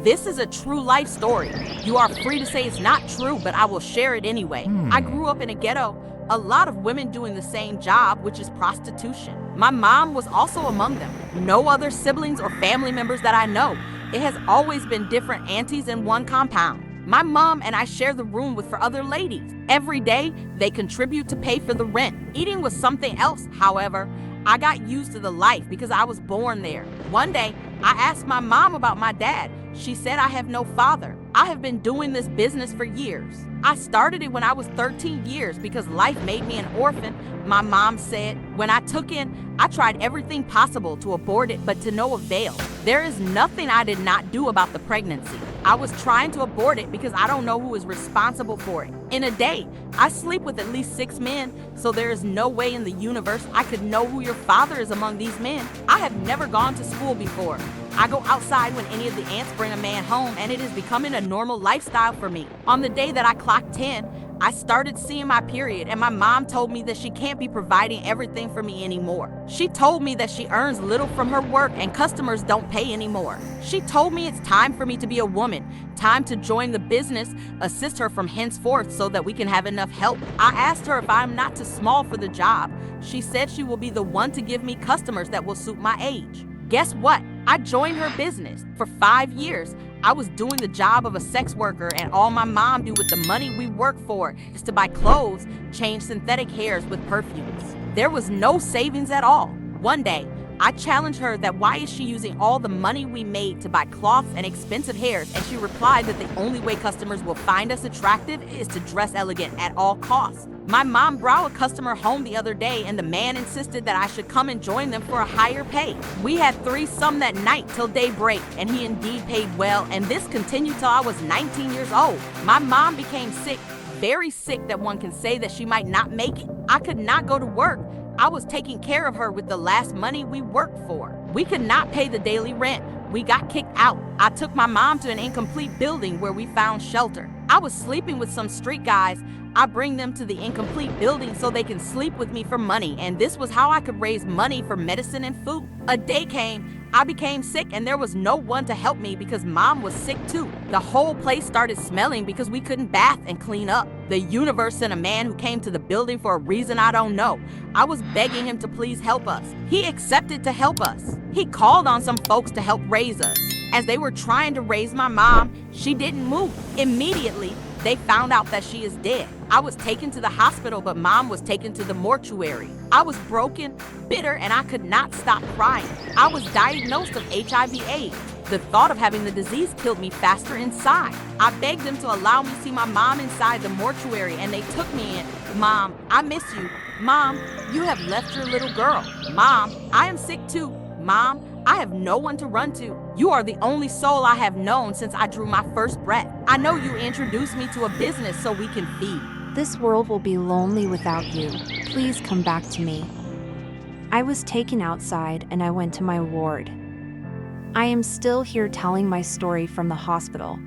This is a true life story. You are free to say it's not true, but I will share it anyway. I grew up in a ghetto. A lot of women doing the same job, which is prostitution. My mom was also among them. No other siblings or family members that I know. It has always been different aunties in one compound. My mom and I share the room with for other ladies. Every day, they contribute to pay for the rent. Eating was something else, however. I got used to the life because I was born there. One day, I asked my mom about my dad. She said I have no father. I have been doing this business for years. I started it when I was 13 years because life made me an orphan, my mom said. When I took in, I tried everything possible to abort it, but to no avail. There is nothing I did not do about the pregnancy. I was trying to abort it because I don't know who is responsible for it. In a day, I sleep with at least 6 men, so there is no way in the universe I could know who your father is among these men. I have never gone to school before. I go outside when any of the aunts bring a man home, and it is becoming a normal lifestyle for me. On the day that I clocked 10, I started seeing my period, and my mom told me that she can't be providing everything for me anymore. She told me that she earns little from her work and customers don't pay anymore. She told me it's time for me to be a woman, time to join the business, assist her from henceforth so that we can have enough help. I asked her if I'm not too small for the job. She said she will be the one to give me customers that will suit my age. Guess what? I joined her business. For 5 years, I was doing the job of a sex worker, and all my mom do with the money we work for is to buy clothes, change synthetic hairs with perfumes. There was no savings at all. One day, I challenged her that why is she using all the money we made to buy cloths and expensive hairs, and she replied that the only way customers will find us attractive is to dress elegant at all costs. My mom brought a customer home the other day, and the man insisted that I should come and join them for a higher pay. We had threesome that night till daybreak, and he indeed paid well, and this continued till I was 19 years old. My mom became sick, very sick that one can say that she might not make it. I could not go to work. I was taking care of her with the last money we worked for. We could not pay the daily rent. We got kicked out. I took my mom to an incomplete building where we found shelter. I was sleeping with some street guys. I bring them to the incomplete building so they can sleep with me for money, and this was how I could raise money for medicine and food. A day came, I became sick, and there was no one to help me because mom was sick too. The whole place started smelling because we couldn't bath and clean up. The universe sent a man who came to the building for a reason I don't know. I was begging him to please help us. He accepted to help us. He called on some folks to help raise us. As they were trying to raise my mom, she didn't move. Immediately, they found out that she is dead. I was taken to the hospital, but mom was taken to the mortuary. I was broken, bitter, and I could not stop crying. I was diagnosed of HIV/AIDS. The thought of having the disease killed me faster inside. I begged them to allow me to see my mom inside the mortuary, and they took me in. Mom, I miss you. Mom, you have left your little girl. Mom, I am sick too. Mom, I have no one to run to. You are the only soul I have known since I drew my first breath. I know you introduced me to a business so we can feed. This world will be lonely without you. Please come back to me. I was taken outside and I went to my ward. I am still here telling my story from the hospital.